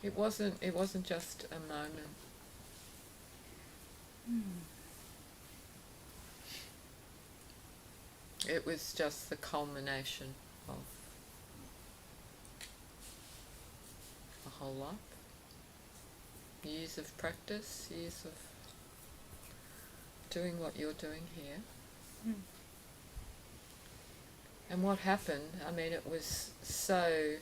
It wasn't just a moment. It was just the culmination of a whole life. Years of practice, years of doing what you're doing here. And what happened, I mean, it was so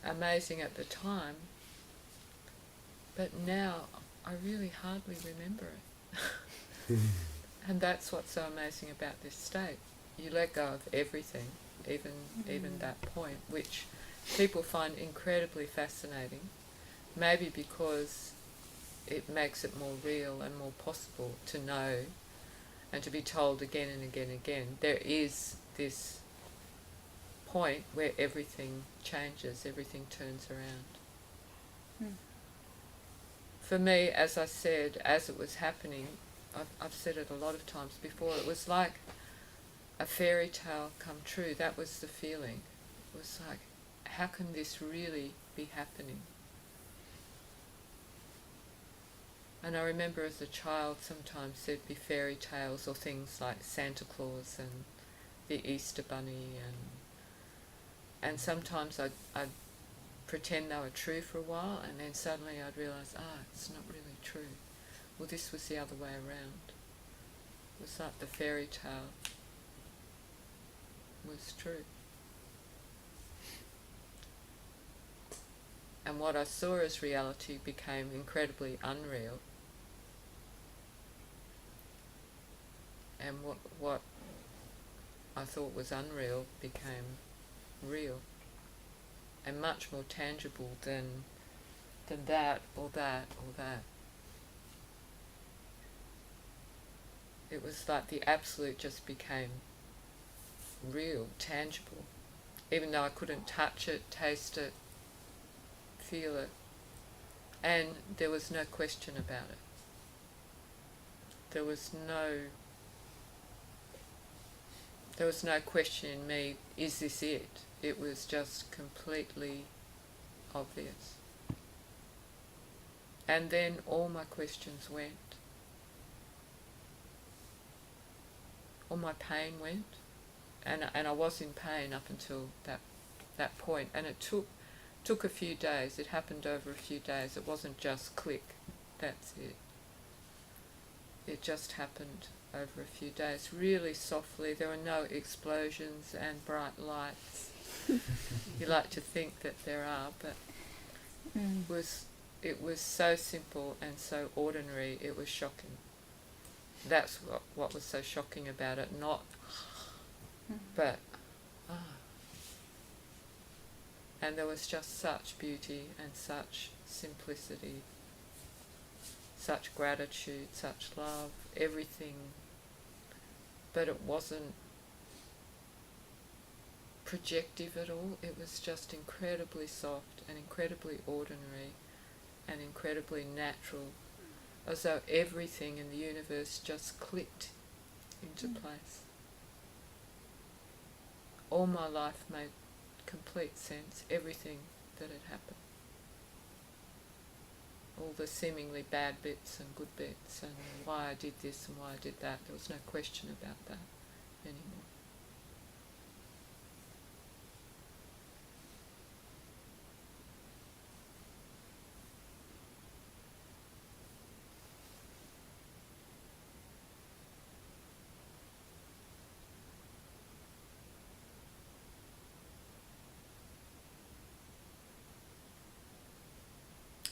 amazing at the time, but now I really hardly remember it. And that's what's so amazing about this state. You let go of everything, even that point, which people find incredibly fascinating, maybe because it makes it more real and more possible to know and to be told again and again and again, there is this point where everything changes, everything turns around. For me, as I said, as it was happening, I've said it a lot of times before, it was like a fairy tale come true. That was the feeling. It was like, how can this really be happening? And I remember as a child sometimes there'd be fairy tales or things like Santa Claus and the Easter Bunny, and sometimes I'd pretend they were true for a while, and then suddenly I'd realise, it's not really true. Well, this was the other way around. It was like the fairy tale was true. And what I saw as reality became incredibly unreal. And what I thought was unreal became real and much more tangible than that or that or that. It was like the absolute just became real, tangible, even though I couldn't touch it, taste it, feel it, and there was no question about it. There was no question in me, is this it? It was just completely obvious. And then all my questions went. All my pain went. And I was in pain up until that point. And it took a few days. It happened over a few days. It wasn't just click, that's it. It just happened over a few days, really softly. There were no explosions and bright lights. You like to think that there are, but it was so simple and so ordinary, it was shocking. That's what was so shocking about it, not but and there was just such beauty and such simplicity, such gratitude, such love, everything. But it wasn't projective at all. It was just incredibly soft and incredibly ordinary and incredibly natural, as though everything in the universe just clicked into place. All my life made complete sense, everything that had happened. All the seemingly bad bits and good bits, and why I did this and why I did that. There was no question about that anymore.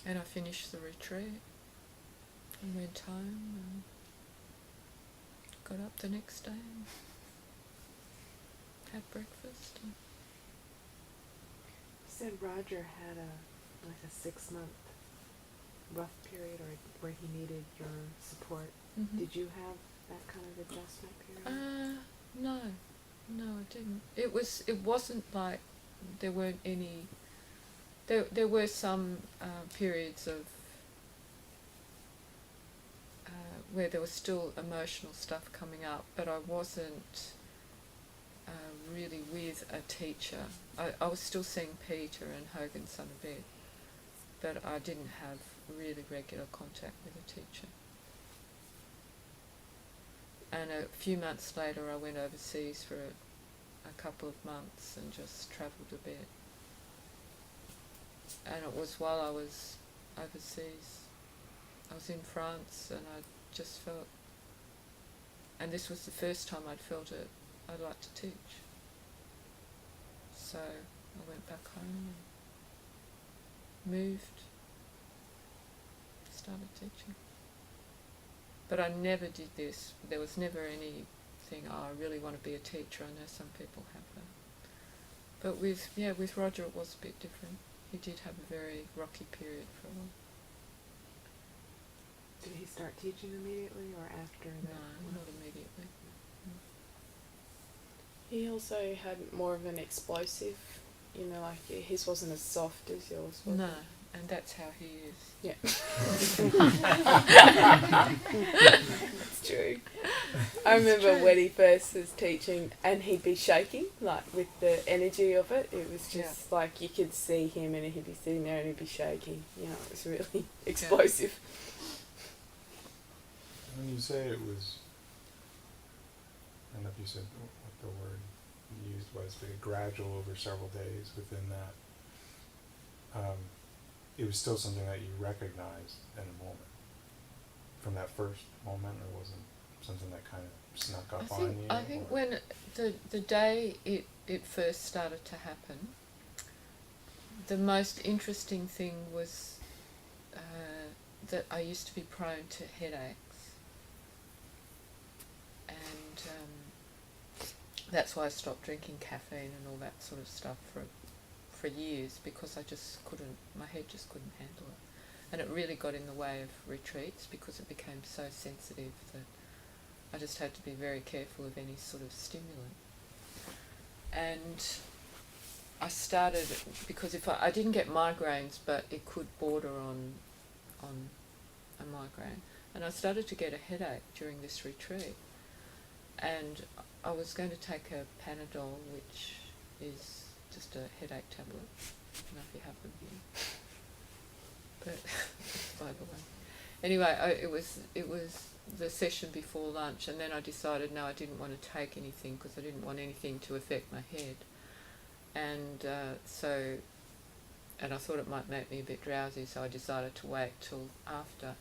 And I finished the retreat and went home and got up the next day and had breakfast. You said Roger had a 6-month rough period, or where he needed your support. Mm-hmm. Did you have that kind of adjustment period? No, I didn't. It wasn't like there weren't any. There were some periods of where there was still emotional stuff coming up, but I wasn't really with a teacher. I was still seeing Peter and Hogan son of Ed, but I didn't have really regular contact with a teacher. And a few months later I went overseas for a couple of months and just travelled a bit. And it was while I was overseas, I was in France, and I just felt, and this was the first time I'd felt it, I'd like to teach. So I went back home and moved, started teaching. But I never did this. There was never anything, oh, I really want to be a teacher. I know some people have that. But with Roger it was a bit different. He did have a very rocky period for a while. Did he start teaching immediately or after that? No, not immediately. He also had more of an explosive, like his wasn't as soft as yours, was No, it? and that's how he is. Yeah. It's true. I remember true. when he first was teaching and he'd be shaking, like with the energy of it. It was just like you could see him and he'd be sitting there and he'd be shaking. It was really explosive. When you say it was, I don't know if you said what the word you used was, but gradual over several days within that, it was still something that you recognized in a moment. From that first moment, or wasn't something that kind of snuck up on you? I think when the day it first started to happen, the most interesting thing was that I used to be prone to headaches. And that's why I stopped drinking caffeine and all that sort of stuff for years, because I just couldn't, my head just couldn't handle it. And it really got in the way of retreats because it became so sensitive that I just had to be very careful of any sort of stimulant. And I started, because if I didn't get migraines, but it could border on a migraine. And I started to get a headache during this retreat. And I was going to take a Panadol, which is just a headache tablet. I don't know if you have them here. But, by the way. Anyway, it was the session before lunch, and then I decided, no, I didn't want to take anything because I didn't want anything to affect my head. And and I thought it might make me a bit drowsy, so I decided to wait till after.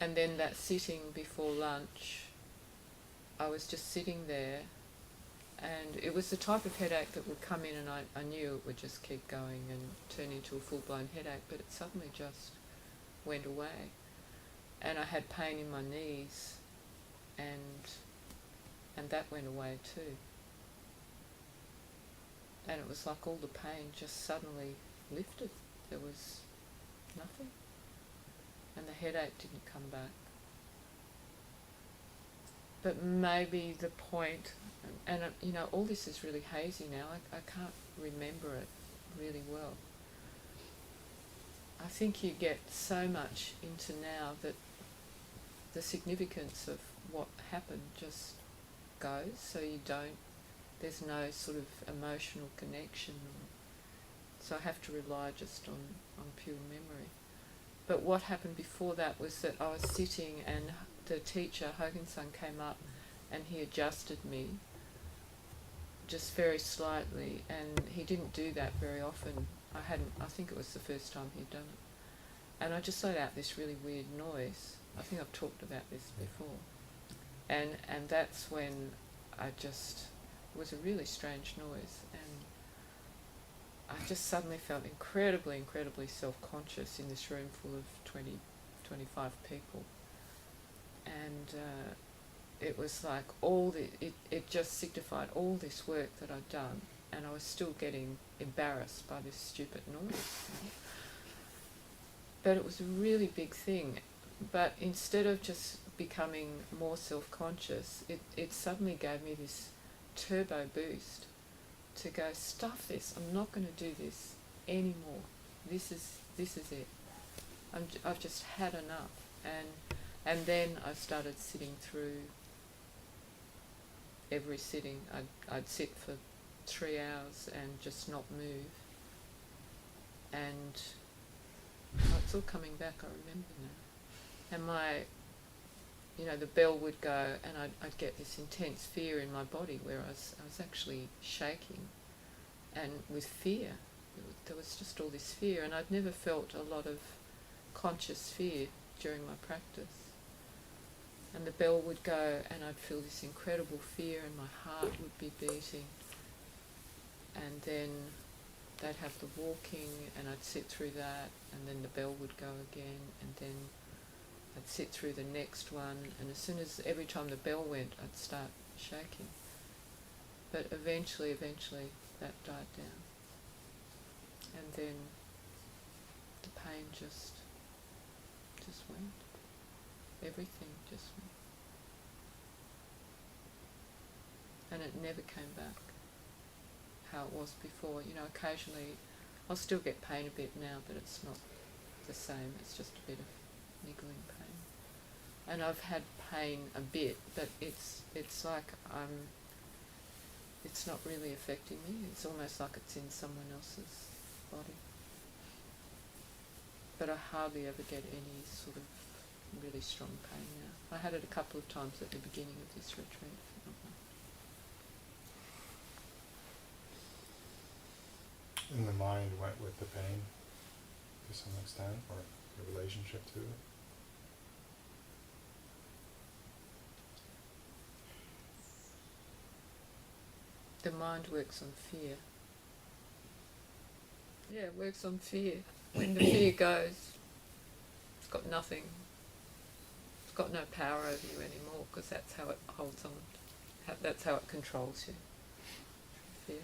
And then that sitting before lunch, I was just sitting there, and it was the type of headache that would come in, and I knew it would just keep going and turn into a full-blown headache, but it suddenly just went away. And I had pain in my knees, and that went away too. And it was like all the pain just suddenly lifted. There was nothing. And the headache didn't come back. But maybe the point, and all this is really hazy now, I can't remember it really well. I think you get so much into now that the significance of what happened just goes, so there's no sort of emotional connection. So I have to rely just on pure memory. But what happened before that was that I was sitting, and the teacher, Hogan-san, came up and he adjusted me just very slightly, and he didn't do that very often. I think it was the first time he'd done it. And I just let out this really weird noise. I think I've talked about this before. And that's when it was a really strange noise, and I just suddenly felt incredibly, incredibly self-conscious in this room full of 20, 25 people. And it was like it just signified all this work that I'd done, and I was still getting embarrassed by this stupid noise. But it was a really big thing. But instead of just becoming more self-conscious, it suddenly gave me this turbo boost to go, stuff this, I'm not going to do this anymore. This is it. I've just had enough. And then I started sitting through every sitting. I'd sit for 3 hours and just not move. And it's all coming back, I remember now. And the bell would go, and I'd get this intense fear in my body where I was actually shaking, and with fear. There was just all this fear, and I'd never felt a lot of conscious fear during my practice. And the bell would go, and I'd feel this incredible fear, and my heart would be beating. And then they'd have the walking, and I'd sit through that, and then the bell would go again, and then I'd sit through the next one, and as soon as every time the bell went, I'd start shaking. But eventually that died down. And then the pain just went. Everything just went. And it never came back how it was before. Occasionally I'll still get pain a bit now, but it's not the same. It's just a bit of niggling pain. And I've had pain a bit, but it's like it's not really affecting me. It's almost like it's in someone else's body. But I hardly ever get any sort of really strong pain now. I had it a couple of times at the beginning of this retreat. And the mind went with the pain to some extent, or the relationship to it. The mind works on fear. Yeah, it works on fear. When the fear goes, it's got nothing. It's got no power over you anymore, because that's how it holds on. That's how it controls you. Fear.